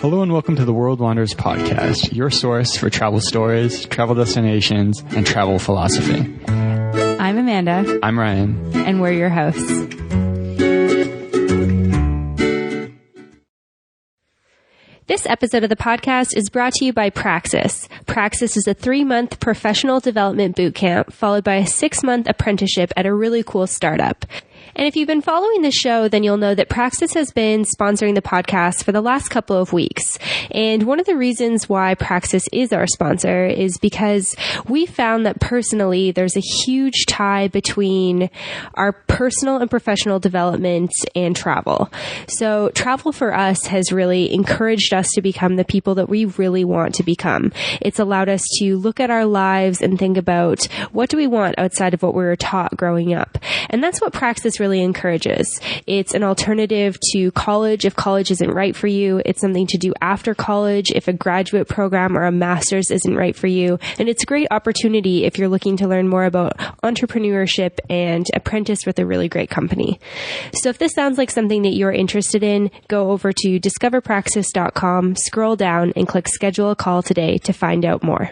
Hello and welcome to the World Wanderers Podcast, your source for travel stories, travel destinations, and travel philosophy. I'm Amanda. I'm Ryan. And we're your hosts. This episode of the podcast is brought to you by Praxis. Praxis is a 3-month professional development boot camp followed by a 6-month apprenticeship at a really cool startup. And if you've been following the show, then you'll know that Praxis has been sponsoring the podcast for the last couple of weeks. And one of the reasons why Praxis is our sponsor is because we found that personally there's a huge tie between our personal and professional development and travel. So travel for us has really encouraged us to become the people that we really want to become. It's allowed us to look at our lives and think about what do we want outside of what we were taught growing up. And that's what Praxis really encourages. It's an alternative to college if college isn't right for you. It's something to do after college if a graduate program or a master's isn't right for you. And it's a great opportunity if you're looking to learn more about entrepreneurship and apprentice with a really great company. So if this sounds like something that you're interested in, go over to discoverpraxis.com, scroll down, and click schedule a call today to find out more.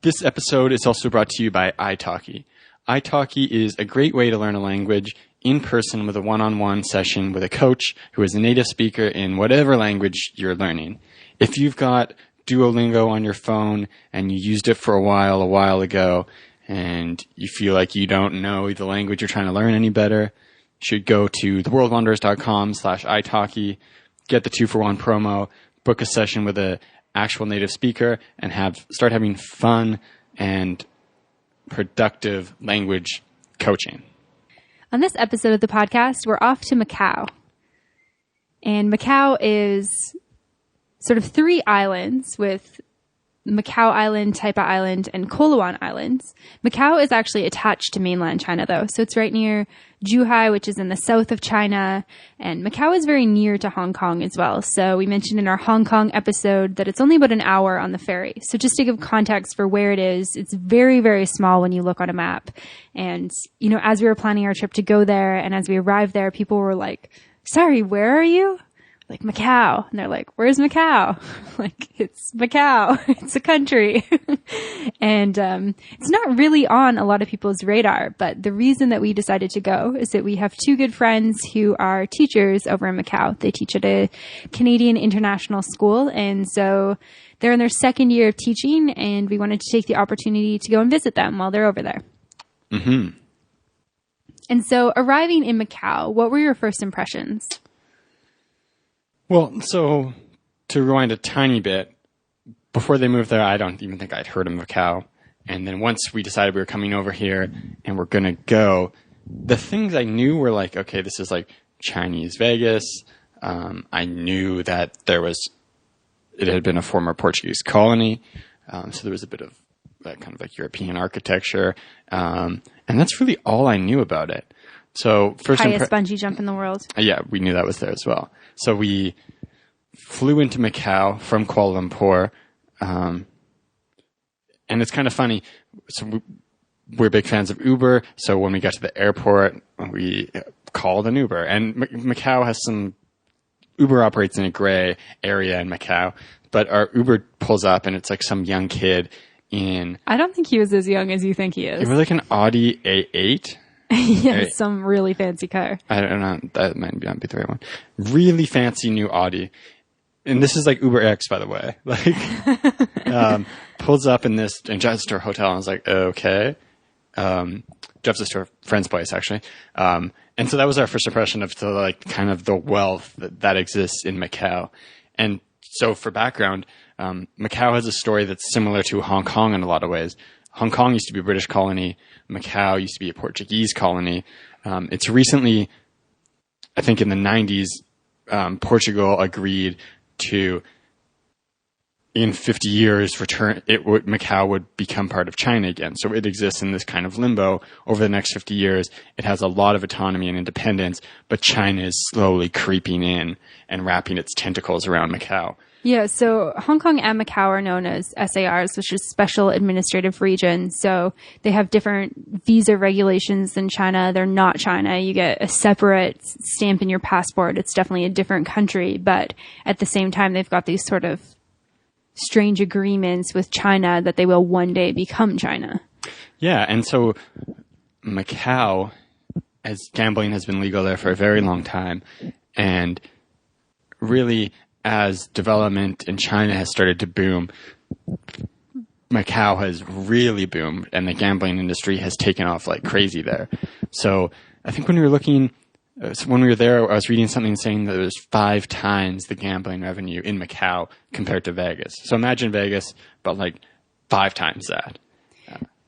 This episode is also brought to you by italki. italki is a great way to learn a language in person with a one-on-one session with a coach who is a native speaker in whatever language you're learning. If you've got Duolingo on your phone and you used it for a while ago, and you feel like you don't know the language you're trying to learn any better, you should go to theworldwanderers.com/italki, get the 2-for-1 promo, book a session with an actual native speaker, and start having fun and productive language coaching. On this episode of the podcast, we're off to Macau. And Macau is sort of 3 islands with Macau Island, Taipa Island, and Coloane Islands. Macau is actually attached to mainland China, though. So it's right near Zhuhai, which is in the south of China. And Macau is very near to Hong Kong as well. So we mentioned in our Hong Kong episode that it's only about an hour on the ferry. So just to give context for where it is, it's very, very small when you look on a map. And, you know, as we were planning our trip to go there and as we arrived there, people were like, sorry, where are you? Like, Macau. And they're like, where's Macau? Like, it's Macau. It's a country. And it's not really on a lot of people's radar. But the reason that we decided to go is that we have 2 good friends who are teachers over in Macau. They teach at a Canadian international school. And so they're in their 2nd year of teaching. And we wanted to take the opportunity to go and visit them while they're over there. Mm-hmm. And so arriving in Macau, what were your first impressions? Well, so to rewind a tiny bit, before they moved there, I don't even think I'd heard of Macau. And then once we decided we were coming over here and we're going to go, the things I knew were like, okay, this is like Chinese Vegas. I knew that it had been a former Portuguese colony. So there was a bit of that kind of like European architecture. And that's really all I knew about it. So highest bungee jump in the world. Yeah, we knew that was there as well. So we flew into Macau from Kuala Lumpur. And it's kind of funny. So we're big fans of Uber. So when we got to the airport, we called an Uber. And Macau has Uber operates in a gray area in Macau. But our Uber pulls up and it's like some young kid I don't think he was as young as you think he is. It was like an Audi A8. Yeah, right. Some really fancy car. I don't know. That might not be the right one. Really fancy new Audi. And this is like Uber X, by the way. Like, pulls up in this and drives us to our hotel. And I was like, okay. Drives us to our friend's place, actually. And so that was our first impression of kind of the wealth that exists in Macau. And so for background, Macau has a story that's similar to Hong Kong in a lot of ways. Hong Kong used to be a British colony. Macau used to be a Portuguese colony. It's recently, I think in the 90s, Portugal agreed to in 50 years, Macau would become part of China again. So it exists in this kind of limbo. Over the next 50 years, it has a lot of autonomy and independence, but China is slowly creeping in and wrapping its tentacles around Macau. Yeah, so Hong Kong and Macau are known as SARs, which is Special Administrative Regions. So they have different visa regulations than China. They're not China. You get a separate stamp in your passport. It's definitely a different country. But at the same time, they've got these sort of strange agreements with China that they will one day become China. Yeah, and so Macau, as gambling has been legal there for a very long time, and really as development in China has started to boom, Macau has really boomed, and the gambling industry has taken off like crazy there. So I think when we were there, I was reading something saying that there's 5 times the gambling revenue in Macau compared to Vegas. So imagine Vegas, but like 5 times that.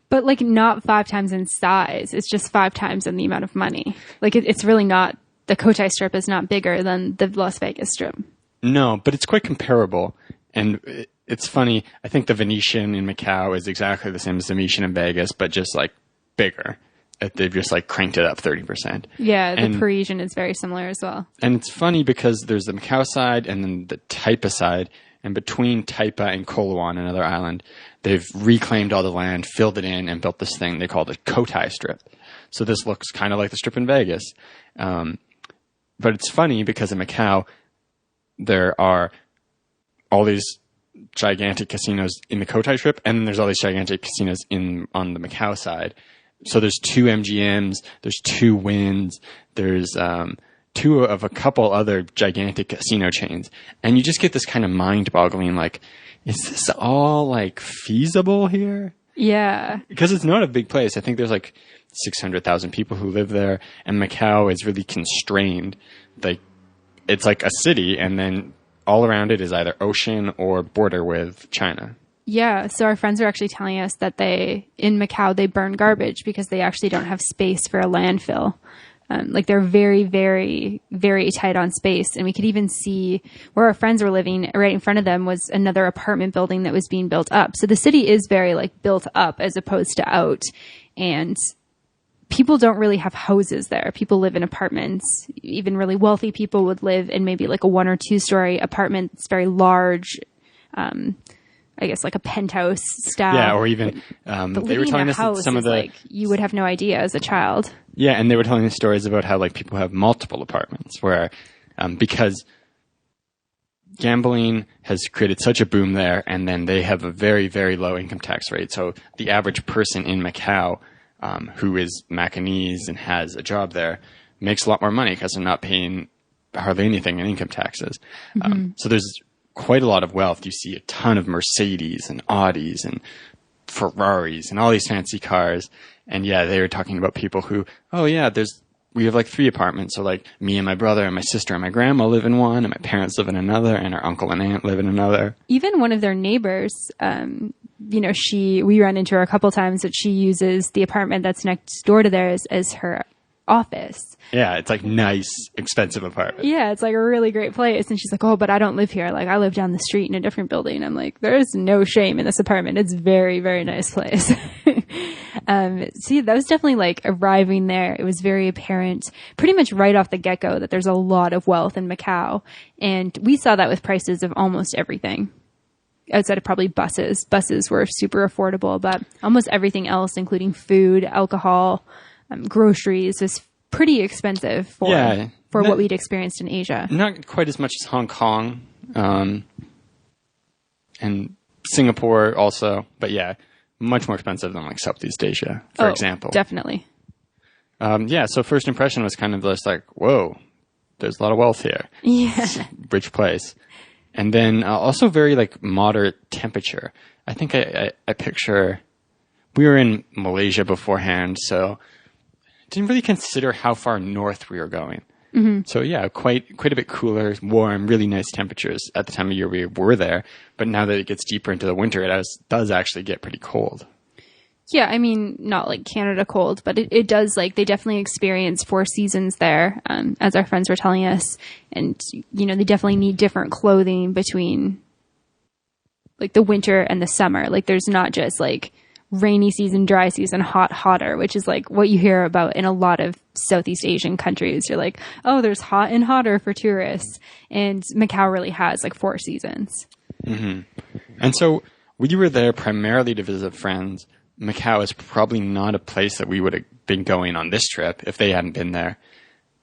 But like not 5 times in size. It's just 5 times in the amount of money. Like it's really not, the Cotai Strip is not bigger than the Las Vegas Strip. No, but it's quite comparable. And it's funny. I think the Venetian in Macau is exactly the same as the Venetian in Vegas, but just like bigger. They've just like cranked it up 30%. Yeah, the Parisian is very similar as well. And it's funny because there's the Macau side and then the Taipa side. And between Taipa and Coloane, another island, they've reclaimed all the land, filled it in, and built this thing they call the Cotai Strip. So this looks kind of like the Strip in Vegas. But it's funny because in Macau, there are all these gigantic casinos in the Cotai Strip, and then there's all these gigantic casinos on the Macau side. So there's 2 MGMs, there's 2 Winds, there's 2 of a couple other gigantic casino chains. And you just get this kind of mind-boggling, like, is this all, like, feasible here? Yeah. Because it's not a big place. I think there's, like, 600,000 people who live there, and Macau is really constrained. Like, it's like a city, and then all around it is either ocean or border with China. Yeah, so our friends are actually telling us that in Macau, they burn garbage because they actually don't have space for a landfill. Like they're very, very, very tight on space. And we could even see where our friends were living right in front of them was another apartment building that was being built up. So the city is very like built up as opposed to out. And people don't really have houses there. People live in apartments. Even really wealthy people would live in maybe like a 1 or 2 story apartment. It's very large. I guess like a penthouse style. Yeah, or even they were telling us that some of the like you would have no idea as a child. Yeah, and they were telling us stories about how like people have multiple apartments where because gambling has created such a boom there, and then they have a very, very low income tax rate. So the average person in Macau who is Macanese and has a job there makes a lot more money because they're not paying hardly anything in income taxes. So there's quite a lot of wealth. You see a ton of Mercedes and Audis and Ferraris and all these fancy cars. And yeah, they were talking about people who, we have like 3 apartments. So like me and my brother and my sister and my grandma live in one, and my parents live in another, and our uncle and aunt live in another. Even one of their neighbors, we ran into her a couple times, but she uses the apartment that's next door to theirs as her office. Yeah, it's like nice, expensive apartment. Yeah, it's like a really great place. And she's like, oh, but I don't live here. Like, I live down the street in a different building. I'm like, there is no shame in this apartment. It's a very, very nice place. See, that was definitely like arriving there. It was very apparent pretty much right off the get-go that there's a lot of wealth in Macau. And we saw that with prices of almost everything. Outside of probably buses. Buses were super affordable, but almost everything else, including food, alcohol, groceries, was pretty expensive for what we'd experienced in Asia. Not quite as much as Hong Kong, and Singapore also, but yeah, much more expensive than like Southeast Asia, for example. Definitely. So first impression was kind of just like, whoa, there's a lot of wealth here. Yeah. It's a rich place. And then also very like moderate temperature. I think I picture, we were in Malaysia beforehand, so didn't really consider how far north we were going. So yeah, quite a bit cooler, warm, really nice temperatures at the time of year we were there. But now that it gets deeper into the winter, it does actually get pretty cold. Yeah, I mean, not like Canada cold, but it does, like, they definitely experience 4 seasons there, as our friends were telling us. And, they definitely need different clothing between like the winter and the summer. Like there's not just like rainy season, dry season, hot, hotter, which is like what you hear about in a lot of Southeast Asian countries. You're like, oh, there's hot and hotter for tourists. And Macau really has like 4 seasons. Mm-hmm. And so we were there primarily to visit friends. Macau is probably not a place that we would have been going on this trip if they hadn't been there.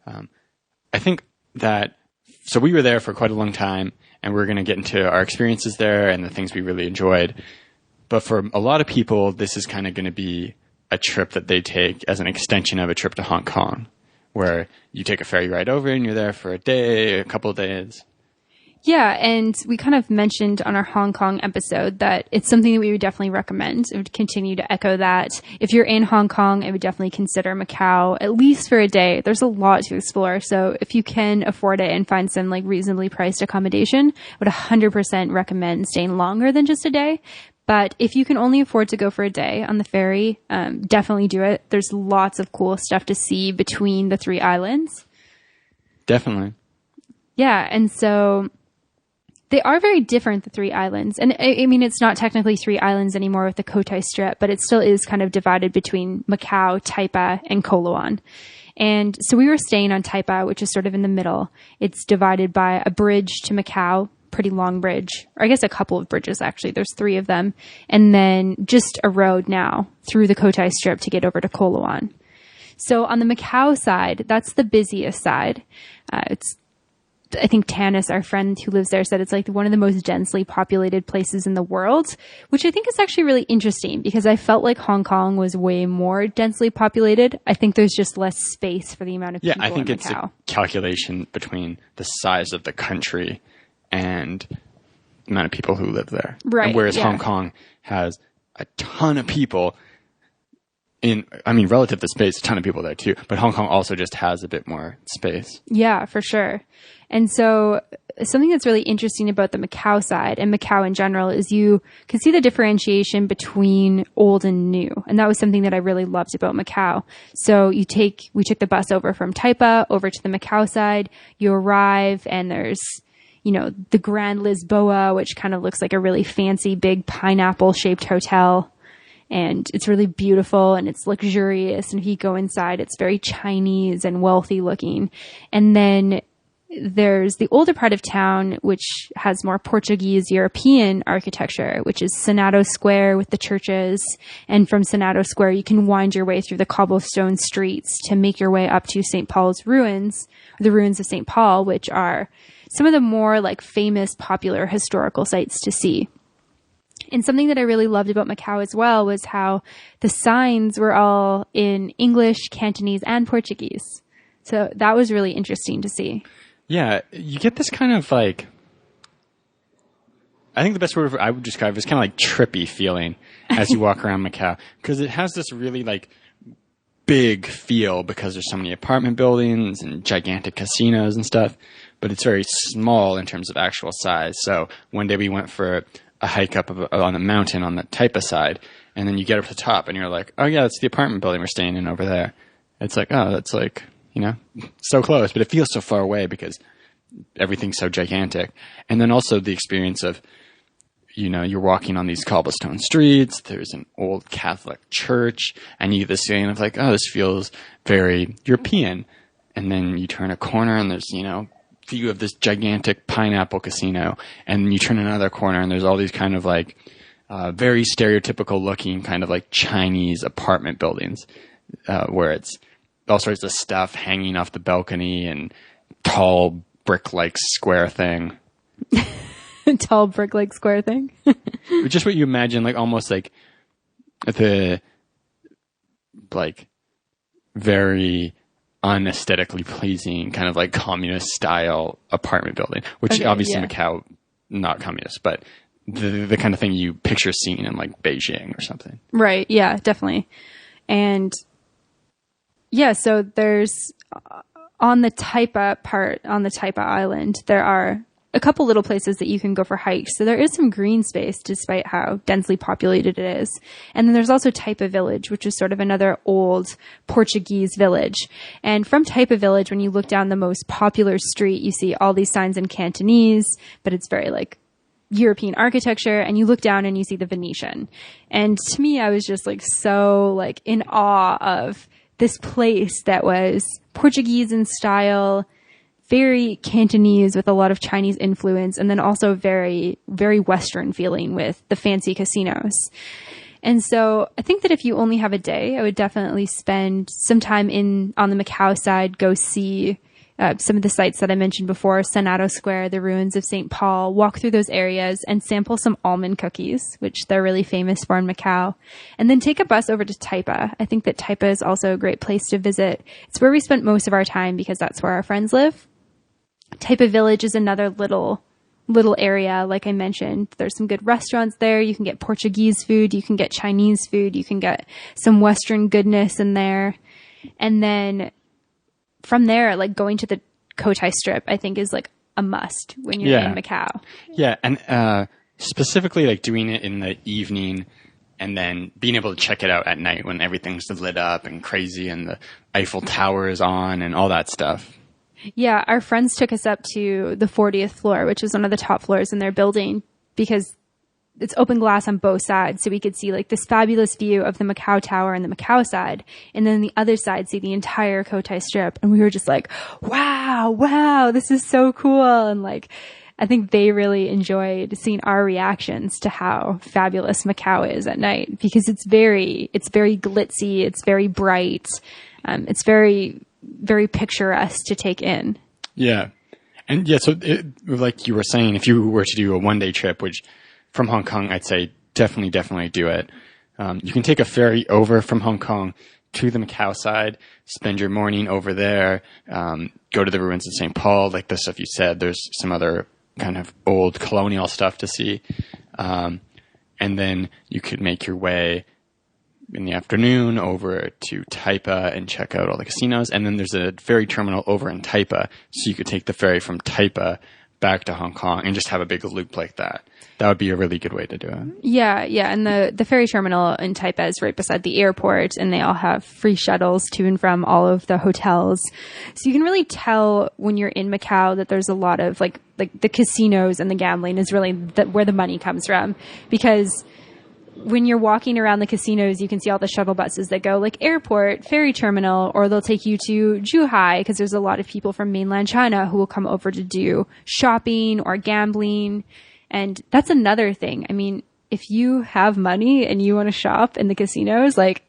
I think that, so we were there for quite a long time, and we're going to get into our experiences there and the things we really enjoyed. But for a lot of people, this is kind of going to be a trip that they take as an extension of a trip to Hong Kong, where you take a ferry ride over and you're there for a day, a couple of days. Yeah, and we kind of mentioned on our Hong Kong episode that it's something that we would definitely recommend. It would continue to echo that. If you're in Hong Kong, I would definitely consider Macau, at least for a day. There's a lot to explore, so if you can afford it and find some like reasonably priced accommodation, I would 100% recommend staying longer than just a day. But if you can only afford to go for a day on the ferry, definitely do it. There's lots of cool stuff to see between the 3 islands. Definitely. Yeah, and so they are very different, the 3 islands. And I mean, it's not technically 3 islands anymore with the Cotai Strip, but it still is kind of divided between Macau, Taipa, and Coloane. And so we were staying on Taipa, which is sort of in the middle. It's divided by a bridge to Macau, pretty long bridge, or I guess a couple of bridges actually. There's 3 of them. And then just a road now through the Cotai Strip to get over to Coloane. So on the Macau side, that's the busiest side. I think Tanis, our friend who lives there, said it's like one of the most densely populated places in the world, which I think is actually really interesting because I felt like Hong Kong was way more densely populated. I think there's just less space for the amount of people in Macau. Yeah, I think it's a calculation between the size of the country and the amount of people who live there. Right. And whereas Hong Kong has a ton of people relative to space, a ton of people there too, but Hong Kong also just has a bit more space. Yeah, for sure. And so something that's really interesting about the Macau side and Macau in general is you can see the differentiation between old and new. And that was something that I really loved about Macau. So we took the bus over from Taipa over to the Macau side. You arrive and there's, the Grand Lisboa, which kind of looks like a really fancy big pineapple shaped hotel. And it's really beautiful and it's luxurious. And if you go inside, it's very Chinese and wealthy looking. And then there's the older part of town, which has more Portuguese European architecture, which is Senado Square with the churches. And from Senado Square, you can wind your way through the cobblestone streets to make your way up to St. Paul's ruins, the ruins of St. Paul, which are some of the more like famous, popular historical sites to see. And something that I really loved about Macau as well was how the signs were all in English, Cantonese, and Portuguese. So that was really interesting to see. Yeah, you get this kind of like, I think the best word I would describe it is kind of like trippy feeling as you walk around Macau, because it has this really like big feel because there's so many apartment buildings and gigantic casinos and stuff, but it's very small in terms of actual size. So one day we went for a hike up on a mountain on the Taipa side, and then you get up to the top and you're like, oh yeah, it's the apartment building we're staying in over there. It's like, oh, that's like, so close, but it feels so far away because everything's so gigantic. And then also the experience of, you're walking on these cobblestone streets, there's an old Catholic church, and you get this feeling of like, oh, this feels very European. And then you turn a corner and there's, view of this gigantic pineapple casino, and you turn another corner and there's all these kind of like very stereotypical looking kind of like Chinese apartment buildings where it's all sorts of stuff hanging off the balcony and tall brick-like square thing. Tall brick-like square thing. Just what you imagine, like almost like the like very unaesthetically pleasing kind of like communist style apartment building, which obviously Macau, not communist, but the kind of thing you picture seeing in like Beijing or something. Right. Yeah, definitely. And yeah, so there's on the Taipa Island, there are a couple little places that you can go for hikes. So there is some green space despite how densely populated it is. And then there's also Taipa Village, which is sort of another old Portuguese village. And from Taipa Village, when you look down the most popular street, you see all these signs in Cantonese, but it's very like European architecture, and you look down and you see the Venetian. And to me, I was just like so like in awe of this place that was Portuguese in style, very Cantonese with a lot of Chinese influence, and then also very, very Western feeling with the fancy casinos. And so I think that if you only have a day, I would definitely spend some time on the Macau side, go see some of the sites that I mentioned before, Senado Square, the ruins of St. Paul, walk through those areas and sample some almond cookies, which they're really famous for in Macau, and then take a bus over to Taipa. I think that Taipa is also a great place to visit. It's where we spent most of our time because that's where our friends live. Taipa Village is another little area, like I mentioned. There's some good restaurants there. You can get Portuguese food, you can get Chinese food, you can get some Western goodness in there. And then from there, like going to the Cotai Strip, I think is like a must when you're in Macau. Yeah, and specifically like doing it in the evening and then being able to check it out at night when everything's lit up and crazy and the Eiffel Tower is on and all that stuff. Yeah, our friends took us up to the 40th floor, which is one of the top floors in their building, because it's open glass on both sides, so we could see like this fabulous view of the Macau Tower and the Macau side, and then the other side see the entire Cotai Strip. And we were just like, wow, this is so cool. And like, I think they really enjoyed seeing our reactions to how fabulous Macau is at night, because it's very glitzy, it's very bright, it's very, very picturesque to take in. Yeah. And yeah, so like you were saying, if you were to do a one-day trip, which from Hong Kong, I'd say definitely do it. You can take a ferry over from Hong Kong to the Macau side, spend your morning over there, go to the ruins of St. Paul, like the stuff you said. There's some other kind of old colonial stuff to see. And then you could make your way in the afternoon over to Taipa and check out all the casinos. And then there's a ferry terminal over in Taipa, so you could take the ferry from Taipa back to Hong Kong and just have a big loop like that. That would be a really good way to do it. Yeah. And the ferry terminal in Taipa is right beside the airport, and they all have free shuttles to and from all of the hotels. So you can really tell when you're in Macau that there's a lot of like the casinos and the gambling is really where the money comes from, because when you're walking around the casinos, you can see all the shuttle buses that go like airport, ferry terminal, or they'll take you to Zhuhai, because there's a lot of people from mainland China who will come over to do shopping or gambling. And that's another thing. I mean, if you have money and you want to shop in the casinos, like,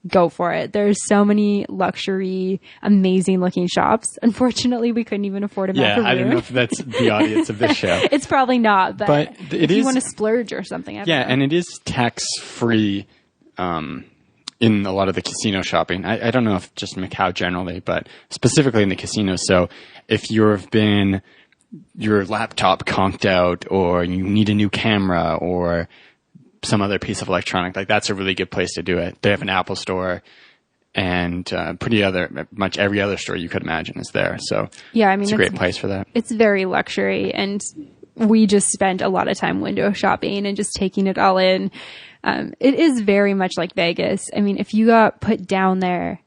go for it. There's so many luxury, amazing looking shops. Unfortunately, we couldn't even afford a macaroon. Yeah, I don't know if that's the audience of this show. It's probably not, but if you want to splurge or something. I don't know. And it is tax-free in a lot of the casino shopping. I don't know if just Macau generally, but specifically in the casinos. So if you've been your laptop conked out, or you need a new camera, or some other piece of electronic, like that's a really good place to do it. They have an Apple store, and much every other store you could imagine is there. So yeah, I mean, it's a great place for that. It's very luxury, and we just spent a lot of time window shopping and just taking it all in. It is very much like Vegas. I mean, if you got put down there,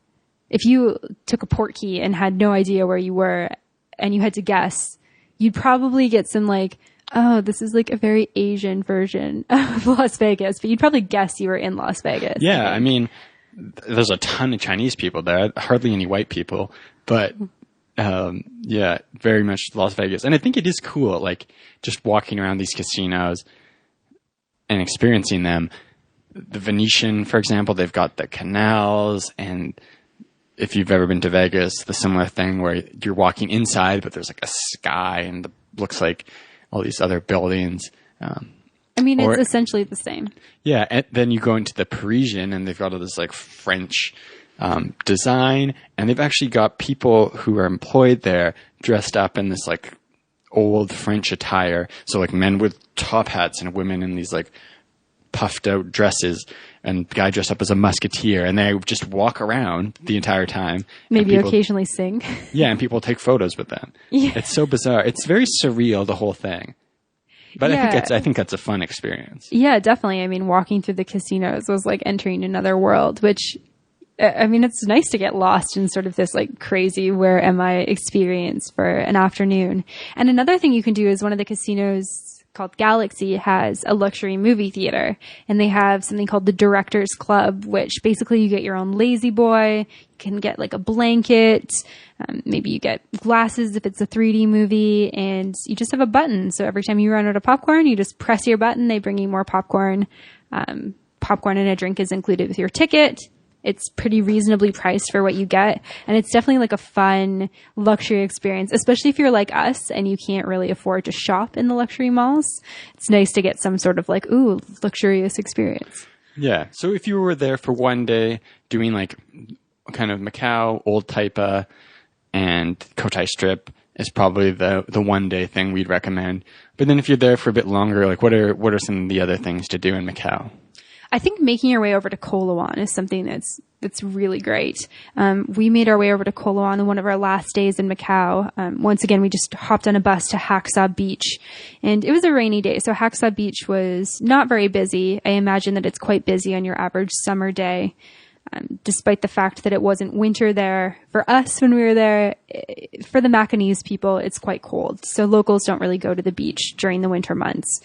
if you took a port key and had no idea where you were and you had to guess, you'd probably get some like, oh, this is like a very Asian version of Las Vegas, but you'd probably guess you were in Las Vegas. Yeah, I mean, there's a ton of Chinese people there, hardly any white people, but yeah, very much Las Vegas. And I think it is cool, like just walking around these casinos and experiencing them. The Venetian, for example, they've got the canals, and if you've ever been to Vegas, the similar thing where you're walking inside, but there's like a sky and looks like all these other buildings. I mean, it's essentially the same. Yeah. And then you go into the Parisian, and they've got all this like French design, and they've actually got people who are employed there dressed up in this like old French attire. So like men with top hats and women in these like puffed out dresses, and the guy dressed up as a musketeer, and they just walk around the entire time. Maybe occasionally sing. Yeah, and people take photos with them. Yeah. It's so bizarre. It's very surreal, the whole thing. But yeah. I think that's a fun experience. Yeah, definitely. I mean, walking through the casinos was like entering another world, which, I mean, it's nice to get lost in sort of this like crazy where am I experience for an afternoon. And another thing you can do is one of the casinos called Galaxy has a luxury movie theater, and they have something called the Directors Club, which basically you get your own lazy boy. You can get like a blanket. Maybe you get glasses if it's a 3D movie, and you just have a button. So every time you run out of popcorn, you just press your button. They bring you more popcorn. Popcorn and a drink is included with your ticket. It's pretty reasonably priced for what you get. And it's definitely like a fun luxury experience, especially if you're like us and you can't really afford to shop in the luxury malls. It's nice to get some sort of like, ooh, luxurious experience. Yeah. So if you were there for one day doing like kind of Macau, Old Taipa, and Cotai Strip is probably the one day thing we'd recommend. But then if you're there for a bit longer, like what are some of the other things to do in Macau? I think making your way over to Coloane is something that's really great. We made our way over to Coloane on one of our last days in Macau. Once again, we just hopped on a bus to Haxa Beach, and it was a rainy day. So Haxa Beach was not very busy. I imagine that it's quite busy on your average summer day. Despite the fact that it wasn't winter there. For us, when we were there, for the Macanese people, it's quite cold. So locals don't really go to the beach during the winter months.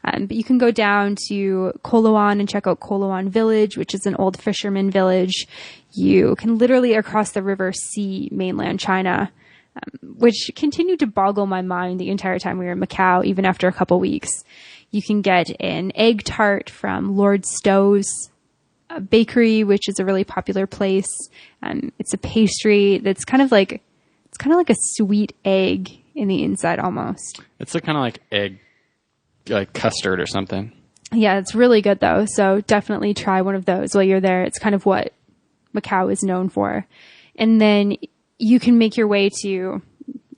But you can go down to Coloane and check out Coloane Village, which is an old fisherman village. You can literally across the river see mainland China, which continued to boggle my mind the entire time we were in Macau, even after a couple weeks. You can get an egg tart from Lord Stowe's bakery, which is a really popular place. It's a pastry that's kind of like a sweet egg in the inside almost. It's kind of like egg, like custard or something. Yeah, it's really good though. So definitely try one of those while you're there. It's kind of what Macau is known for. And then you can make your way to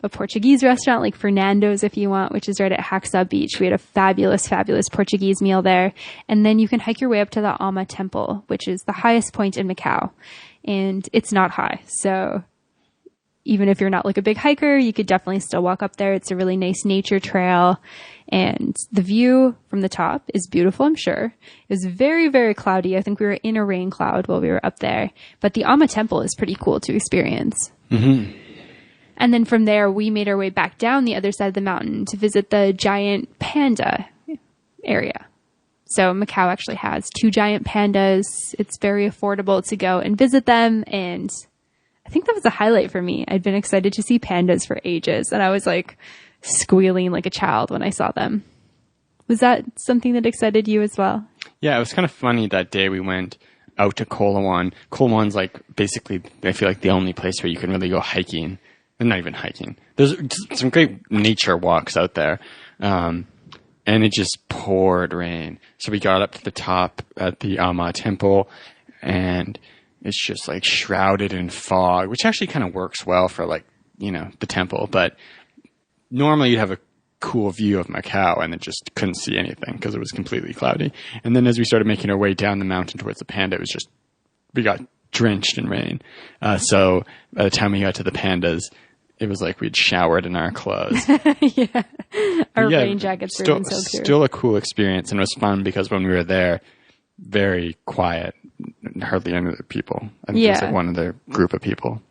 a Portuguese restaurant like Fernando's if you want, which is right at Haxa Beach. We had a fabulous, fabulous Portuguese meal there. And then you can hike your way up to the Alma Temple, which is the highest point in Macau. And it's not high. So even if you're not like a big hiker, you could definitely still walk up there. It's a really nice nature trail. And the view from the top is beautiful, I'm sure. It was very, very cloudy. I think we were in a rain cloud while we were up there. But the Alma Temple is pretty cool to experience. Mm-hmm. And then from there, we made our way back down the other side of the mountain to visit the giant panda area. So Macau actually has 2 giant pandas. It's very affordable to go and visit them. And I think that was a highlight for me. I'd been excited to see pandas for ages. And I was like squealing like a child when I saw them. Was that something that excited you as well? Yeah, it was kind of funny that day we went out to Coloane. Coloane's like basically, I feel like the only place where you can really go hiking. Not even hiking. There's some great nature walks out there. And it just poured rain. So we got up to the top at the Alma Temple, and it's just like shrouded in fog, which actually kind of works well for like, the temple. But normally you'd have a cool view of Macau, and it just couldn't see anything because it was completely cloudy. And then as we started making our way down the mountain towards the panda, we got drenched in rain. So by the time we got to the pandas, it was like we'd showered in our clothes. Yeah. Our rain jackets were even soaked through. Still a cool experience, and it was fun because when we were there, very quiet, hardly any other people. I think there's like one other group of people.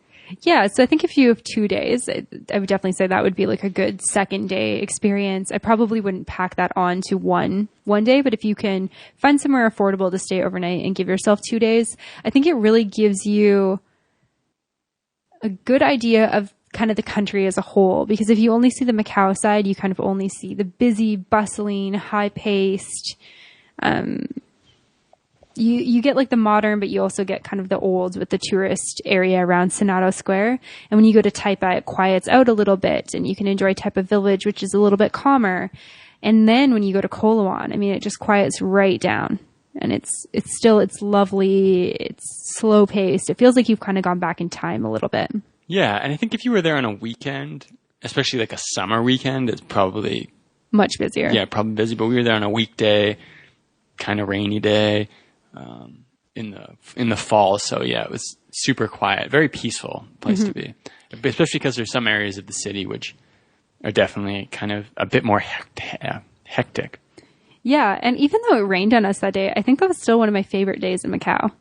Yeah, so I think if you have 2 days, I would definitely say that would be like a good second day experience. I probably wouldn't pack that on to one day, but if you can find somewhere affordable to stay overnight and give yourself 2 days, I think it really gives you a good idea of kind of the country as a whole. Because if you only see the Macau side, you kind of only see the busy, bustling, high-paced, You get like the modern, but you also get kind of the old with the tourist area around Senado Square. And when you go to Taipa, it quiets out a little bit, and you can enjoy Taipa Village, which is a little bit calmer. And then when you go to Coloane, I mean, it just quiets right down. And it's lovely. It's slow paced. It feels like you've kind of gone back in time a little bit. Yeah. And I think if you were there on a weekend, especially like a summer weekend, it's probably much busier. Yeah, probably busy. But we were there on a weekday, kind of rainy day. In the fall, so yeah, it was super quiet, very peaceful place to be, especially because there's some areas of the city which are definitely kind of a bit more hectic. Yeah, and even though it rained on us that day, I think that was still one of my favorite days in Macau.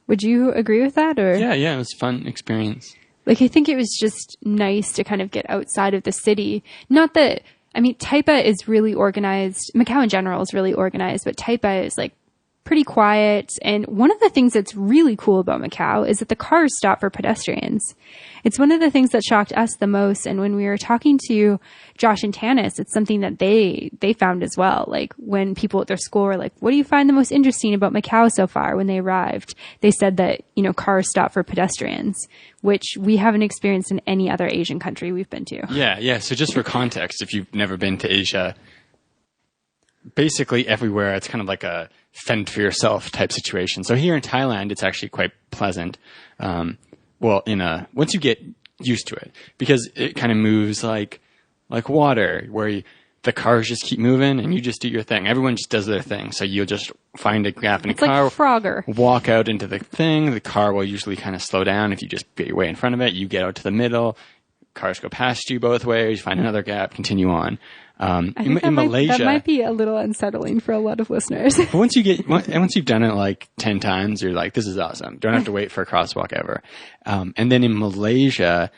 Would you agree with that? Or yeah, it was a fun experience. Like, I think it was just nice to kind of get outside of the city. Not that I mean, Taipa is really organized. Macau in general is really organized, but Taipa is like pretty quiet. And one of the things that's really cool about Macau is that the cars stop for pedestrians. It's one of the things that shocked us the most. And when we were talking to Josh and Tanis, it's something that they found as well. Like when people at their school were like, what do you find the most interesting about Macau so far when they arrived? They said that, cars stop for pedestrians, which we haven't experienced in any other Asian country we've been to. Yeah. So just for context, if you've never been to Asia, basically everywhere it's kind of like a fend for yourself type situation. So here in Thailand, it's actually quite pleasant. Once you get used to it, because it kind of moves like water, where the cars just keep moving and you just do your thing. Everyone just does their thing. So you'll just find a gap in a car, like Frogger. Walk out into the thing. The car will usually kind of slow down. If you just get your way in front of it, you get out to the middle. Cars go past you both ways. You find another gap, continue on. In Malaysia, that might be a little unsettling for a lot of listeners. But once you've done it like 10 times, you're like, this is awesome. Don't have to wait for a crosswalk ever. And then in Malaysia,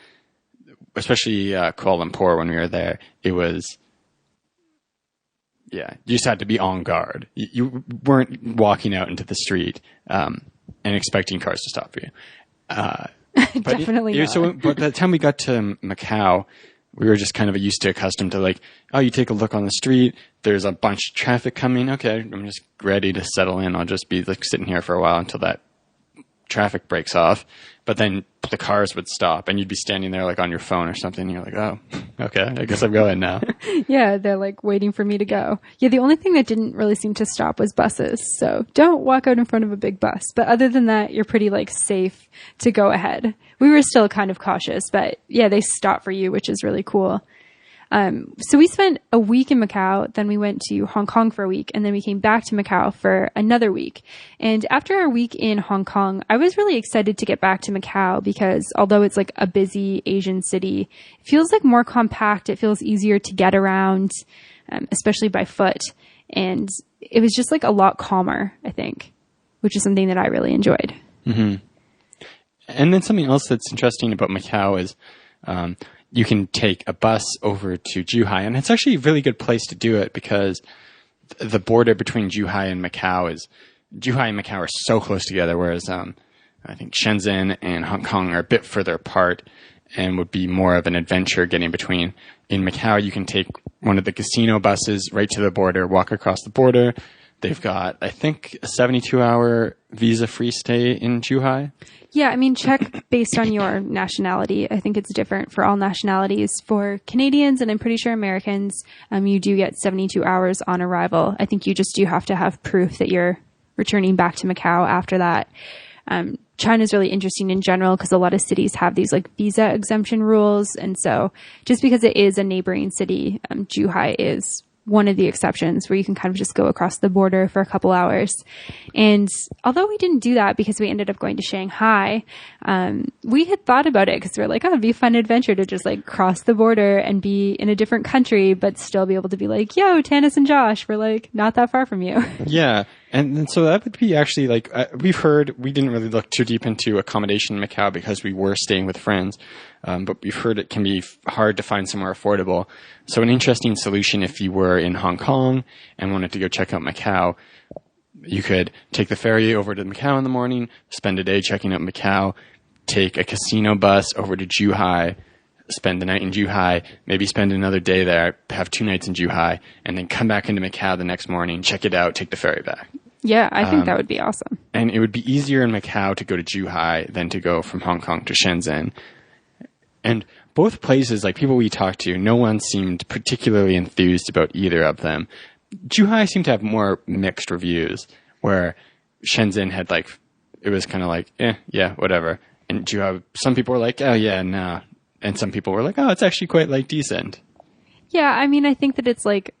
especially Kuala Lumpur, when we were there, it was, you just had to be on guard. You weren't walking out into the street and expecting cars to stop for you. Definitely not. So, but by the time we got to Macau, we were just kind of used to accustomed to like, oh, you take a look on the street, there's a bunch of traffic coming. Okay, I'm just ready to settle in. I'll just be like sitting here for a while until that traffic breaks off. But then the cars would stop and you'd be standing there like on your phone or something. And you're like, oh, okay, I guess I'm going now. Yeah, they're like waiting for me to go. Yeah, the only thing that didn't really seem to stop was buses. So don't walk out in front of a big bus. But other than that, you're pretty like safe to go ahead. We were still kind of cautious, but yeah, they stop for you, which is really cool. So we spent a week in Macau, then we went to Hong Kong for a week, and then we came back to Macau for another week. And after our week in Hong Kong, I was really excited to get back to Macau because although it's like a busy Asian city, it feels like more compact. It feels easier to get around, especially by foot. And it was just like a lot calmer, I think, which is something that I really enjoyed. Mm-hmm. And then something else that's interesting about Macau is, you can take a bus over to Zhuhai, and it's actually a really good place to do it because the border between Zhuhai and Macau are so close together, whereas I think Shenzhen and Hong Kong are a bit further apart and would be more of an adventure getting between. In Macau, you can take one of the casino buses right to the border, walk across the border. They've got, I think, a 72-hour visa-free stay in Zhuhai. Yeah, I mean, check based on your nationality. I think it's different for all nationalities. For Canadians, and I'm pretty sure Americans, you do get 72 hours on arrival. I think you just do have to have proof that you're returning back to Macau after that. China's really interesting in general because a lot of cities have these like visa exemption rules. And so just because it is a neighboring city, Zhuhai is one of the exceptions where you can kind of just go across the border for a couple hours. And although we didn't do that because we ended up going to Shanghai, we had thought about it because we were like, oh, it'd be a fun adventure to just like cross the border and be in a different country, but still be able to be like, yo, Tanis and Josh, we're like not that far from you. Yeah. And so that would be actually like, we didn't really look too deep into accommodation in Macau because we were staying with friends. But we've heard it can be hard to find somewhere affordable. So an interesting solution if you were in Hong Kong and wanted to go check out Macau, you could take the ferry over to Macau in the morning, spend a day checking out Macau, take a casino bus over to Zhuhai, spend the night in Zhuhai, maybe spend another day there, have 2 nights in Zhuhai, and then come back into Macau the next morning, check it out, take the ferry back. Yeah, I think that would be awesome. And it would be easier in Macau to go to Zhuhai than to go from Hong Kong to Shenzhen. And both places, like people we talked to, no one seemed particularly enthused about either of them. Zhuhai seemed to have more mixed reviews, where Shenzhen had like, it was kind of like, yeah, whatever. And Zhuhai, some people were like, oh yeah, nah. And some people were like, oh, it's actually quite like decent. Yeah, I mean, I think that it's like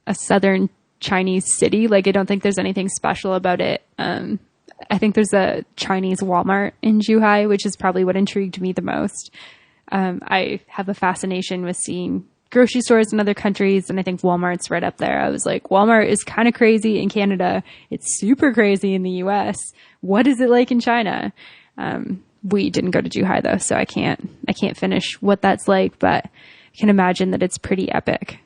a southern Chinese city. Like, I don't think there's anything special about it. I think there's a Chinese Walmart in Zhuhai, which is probably what intrigued me the most. I have a fascination with seeing grocery stores in other countries, and I think Walmart's right up there. I was like, Walmart is kind of crazy in Canada. It's super crazy in the US. What is it like in China? We didn't go to Zhuhai though, so I can't finish what that's like, but can imagine that it's pretty epic.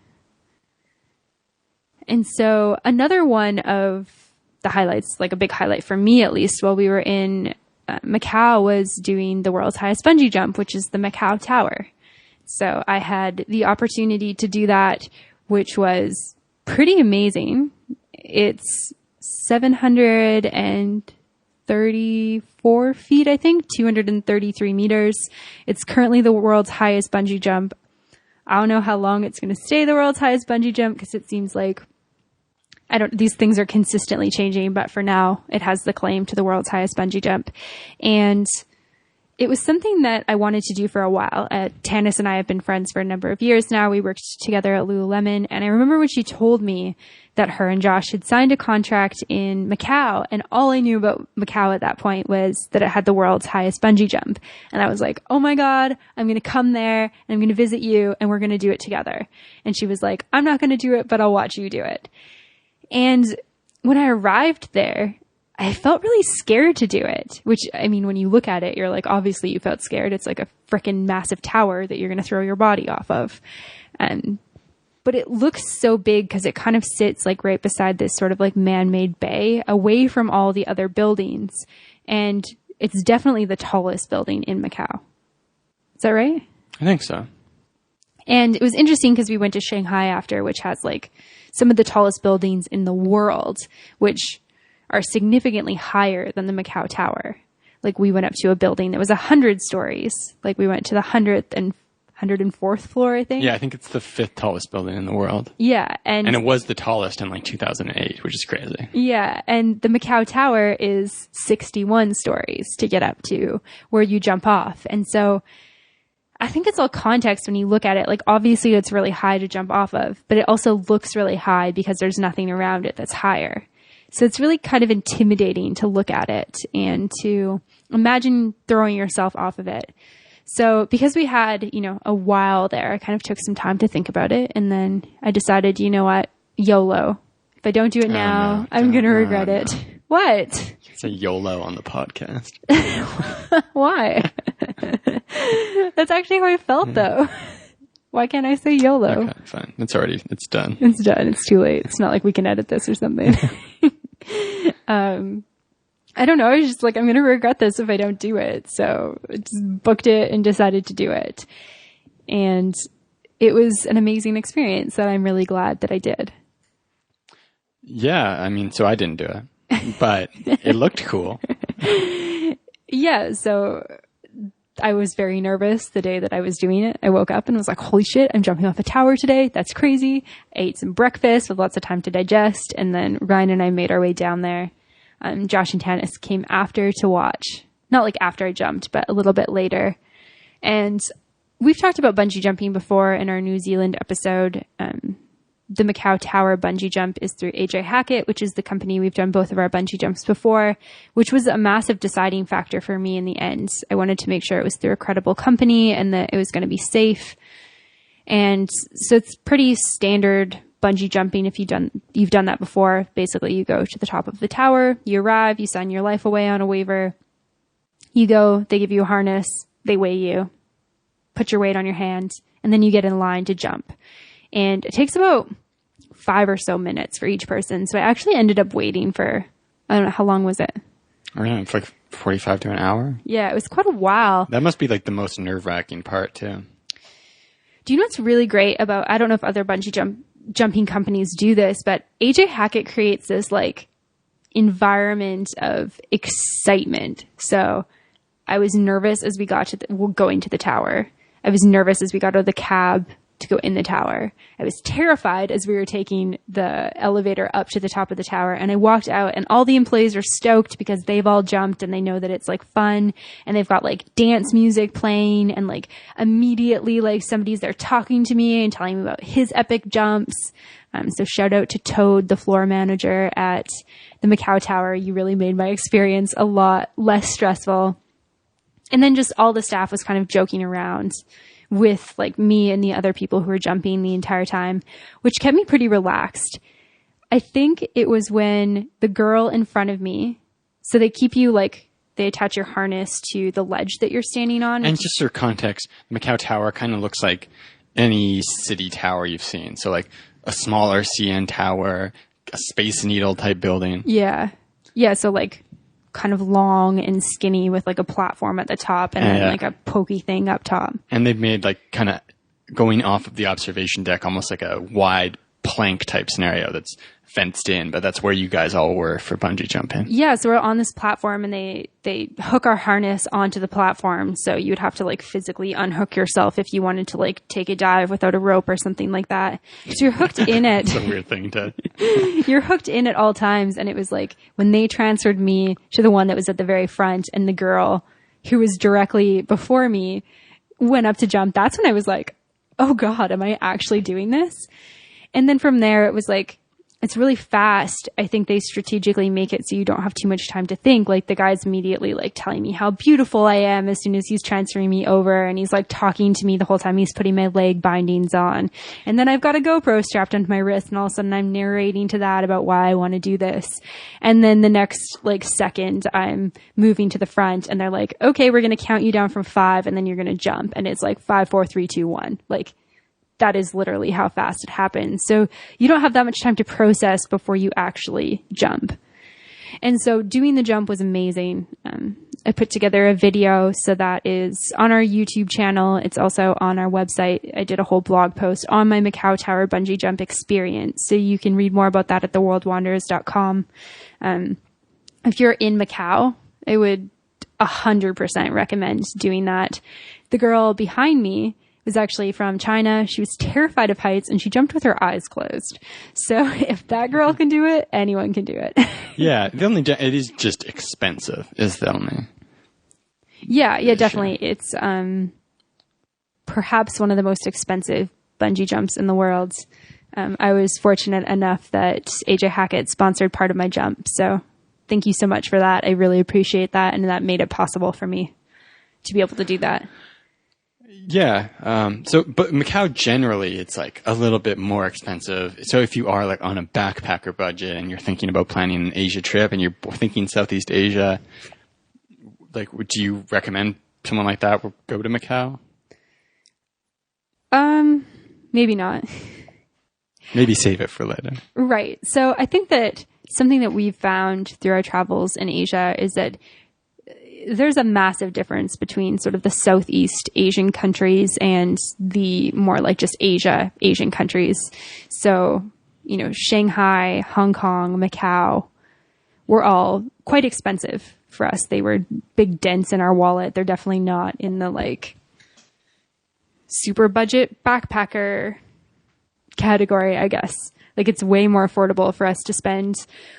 And so another one of the highlights, like a big highlight for me at least, while we were in Macau, was doing the world's highest bungee jump, which is the Macau Tower. So I had the opportunity to do that, which was pretty amazing. It's 734 feet, I think, 233 meters. It's currently the world's highest bungee jump. I don't know how long it's going to stay the world's highest bungee jump, because it seems like these things are consistently changing, but for now it has the claim to the world's highest bungee jump. And it was something that I wanted to do for a while. Tanis and I have been friends for a number of years now. We worked together at Lululemon. And I remember when she told me that her and Josh had signed a contract in Macau, and all I knew about Macau at that point was that it had the world's highest bungee jump. And I was like, oh my God, I'm going to come there and I'm going to visit you and we're going to do it together. And she was like, I'm not going to do it, but I'll watch you do it. And when I arrived there, I felt really scared to do it, which, I mean, when you look at it, you're like, obviously you felt scared. It's like a freaking massive tower that you're going to throw your body off of. But it looks so big because it kind of sits like right beside this sort of like man-made bay away from all the other buildings. And it's definitely the tallest building in Macau. Is that right? I think so. And it was interesting because we went to Shanghai after, which has like some of the tallest buildings in the world, which are significantly higher than the Macau Tower. Like we went up to a building that was 100 stories. Like we went to the 100th and 104th floor, I think. Yeah, I think it's the 5th tallest building in the world. Yeah. And it was the tallest in like 2008, which is crazy. Yeah. And the Macau Tower is 61 stories to get up to where you jump off. And so I think it's all context when you look at it. Like obviously it's really high to jump off of, but it also looks really high because there's nothing around it that's higher. So it's really kind of intimidating to look at it and to imagine throwing yourself off of it. So because we had, a while there, I kind of took some time to think about it. And then I decided, you know what? YOLO. If I don't do it now, I'm going to regret it. What? Say YOLO on the podcast. Why? That's actually how I felt though. Why can't I say YOLO? Okay, fine. It's done. It's done. It's too late. It's not like we can edit this or something. I don't know. I was just like, I'm going to regret this if I don't do it. So I just booked it and decided to do it. And it was an amazing experience that I'm really glad that I did. Yeah. I mean, so I didn't do it, but it looked cool. Yeah. So I was very nervous the day that I was doing it. I woke up and was like, holy shit, I'm jumping off a tower today. That's crazy. I ate some breakfast with lots of time to digest. And then Ryan and I made our way down there. Josh and Tanis came after to watch. Not like after I jumped, but a little bit later. And we've talked about bungee jumping before in our New Zealand episode. The Macau Tower Bungy Jump is through AJ Hackett, which is the company we've done both of our bungee jumps before, which was a massive deciding factor for me in the end. I wanted to make sure it was through a credible company and that it was going to be safe. And so it's pretty standard bungee jumping if you've done that before. Basically, you go to the top of the tower, you arrive, you sign your life away on a waiver. You go, they give you a harness, they weigh you, put your weight on your hand, and then you get in line to jump. And it takes about 5 or so minutes for each person. So I actually ended up waiting for, I don't know, how long was it? I don't know, it's like 45 to an hour. Yeah, it was quite a while. That must be like the most nerve-wracking part too. Do you know what's really great about, I don't know if other bungee jumping companies do this, but AJ Hackett creates this like environment of excitement. So I was nervous as we got to going to the tower. I was nervous as we got out of the cab to go in the tower. I was terrified as we were taking the elevator up to the top of the tower, and I walked out and all the employees are stoked because they've all jumped and they know that it's like fun, and they've got like dance music playing, and like immediately like somebody's there talking to me and telling me about his epic jumps. So shout out to Toad, the floor manager at the Macau Tower. You really made my experience a lot less stressful. And then just all the staff was kind of joking around with like me and the other people who were jumping the entire time, which kept me pretty relaxed. I think it was when the girl in front of me, so they keep you like, they attach your harness to the ledge that you're standing on. And just for context, the Macau Tower kind of looks like any city tower you've seen. So like a smaller CN tower, a Space Needle type building. Yeah. Yeah. So like kind of long and skinny with like a platform at the top and then like a pokey thing up top. And they've made like kind of going off of the observation deck, almost like a wide plank type scenario that's fenced in, but that's where you guys all were for bungee jumping. Yeah, so we're on this platform and they hook our harness onto the platform, so you'd have to like physically unhook yourself if you wanted to like take a dive without a rope or something like that. So you're hooked in it. It's a weird thing to... You're hooked in at all times, and it was like when they transferred me to the one that was at the very front and the girl who was directly before me went up to jump, that's when I was like, oh God, am I actually doing this? And then from there, it was like, it's really fast. I think they strategically make it so you don't have too much time to think. Like the guy's immediately like telling me how beautiful I am as soon as he's transferring me over. And he's like talking to me the whole time he's putting my leg bindings on. And then I've got a GoPro strapped onto my wrist. And all of a sudden I'm narrating to that about why I want to do this. And then the next like second I'm moving to the front and they're like, okay, we're going to count you down from 5 and then you're going to jump. And it's like 5, 4, 3, 2, 1. Like, that is literally how fast it happens. So you don't have that much time to process before you actually jump. And so doing the jump was amazing. I put together a video, so that is on our YouTube channel. It's also on our website. I did a whole blog post on my Macau Tower Bungy Jump experience. So you can read more about that at theworldwanderers.com. If you're in Macau, I would 100% recommend doing that. The girl behind me was actually from China. She was terrified of heights and she jumped with her eyes closed. So if that girl can do it, anyone can do it. Yeah. It is just expensive is the only. Yeah, definitely. It's, perhaps one of the most expensive bungee jumps in the world. I was fortunate enough that AJ Hackett sponsored part of my jump. So thank you so much for that. I really appreciate that. And that made it possible for me to be able to do that. Yeah. But Macau generally, it's like a little bit more expensive. So if you are like on a backpacker budget and you're thinking about planning an Asia trip and you're thinking Southeast Asia, like, would you recommend someone like that go to Macau? Maybe not. Maybe save it for later. Right. So I think that something that we've found through our travels in Asia is that there's a massive difference between sort of the Southeast Asian countries and the more like just Asian countries. So, Shanghai, Hong Kong, Macau were all quite expensive for us. They were big dents in our wallet. They're definitely not in the like super budget backpacker category, I guess. Like it's way more affordable for us to spend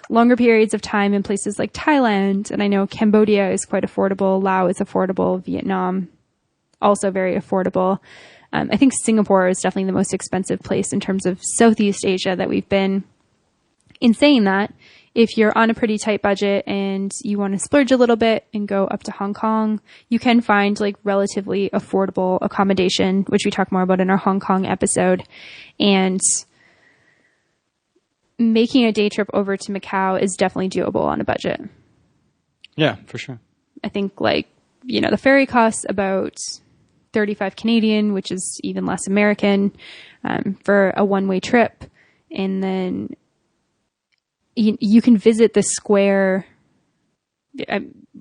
longer periods of time in places like Thailand. And I know Cambodia is quite affordable. Laos is affordable. Vietnam, also very affordable. I think Singapore is definitely the most expensive place in terms of Southeast Asia that we've been. In saying that, if you're on a pretty tight budget and you want to splurge a little bit and go up to Hong Kong, you can find like relatively affordable accommodation, which we talk more about in our Hong Kong episode. And making a day trip over to Macau is definitely doable on a budget. Yeah, for sure. I think the ferry costs about 35 Canadian, which is even less American, for a one-way trip. And then you can visit the square,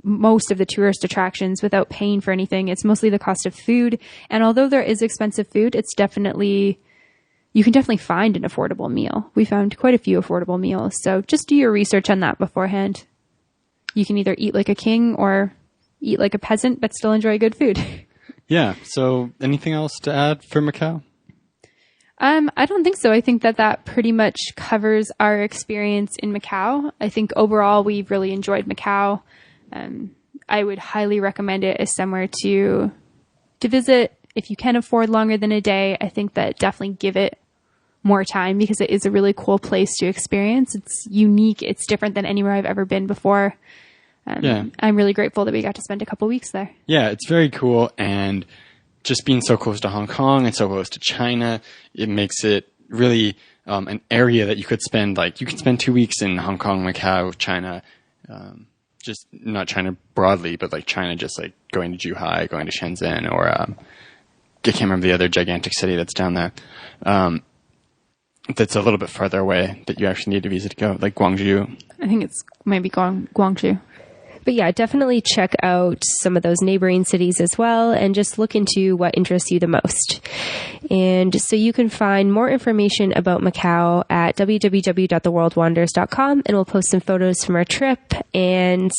most of the tourist attractions without paying for anything. It's mostly the cost of food. And although there is expensive food, you can definitely find an affordable meal. We found quite a few affordable meals. So just do your research on that beforehand. You can either eat like a king or eat like a peasant, but still enjoy good food. Yeah. So anything else to add for Macau? I don't think so. I think that pretty much covers our experience in Macau. I think overall we've really enjoyed Macau. I would highly recommend it as somewhere to visit. If you can afford longer than a day, I think that definitely give it more time because it is a really cool place to experience. It's unique. It's different than anywhere I've ever been before. I'm really grateful that we got to spend a couple weeks there. Yeah, it's very cool. And just being so close to Hong Kong and so close to China, it makes it really an area that you could spend, you can spend 2 weeks in Hong Kong, Macau, China, just not China broadly, but China, just going to Zhuhai, going to Shenzhen, or can't remember the other gigantic city that's down there. That's a little bit farther away that you actually need a visa to go, like Guangzhou. I think it's maybe Guangzhou. But yeah, definitely check out some of those neighboring cities as well and just look into what interests you the most. And so you can find more information about Macau at www.theworldwanders.com, and we'll post some photos from our trip. And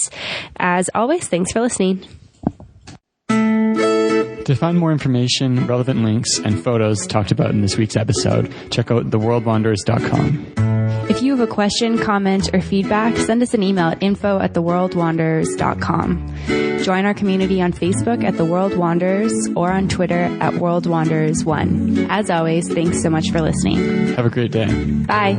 as always, thanks for listening. To find more information, relevant links, and photos talked about in this week's episode, check out theworldwanders.com. If you have a question, comment, or feedback, send us an email at info@theworldwanders.com. Join our community on Facebook at The World Wanders or on Twitter at WorldWanders1. As always, thanks so much for listening. Have a great day. Bye.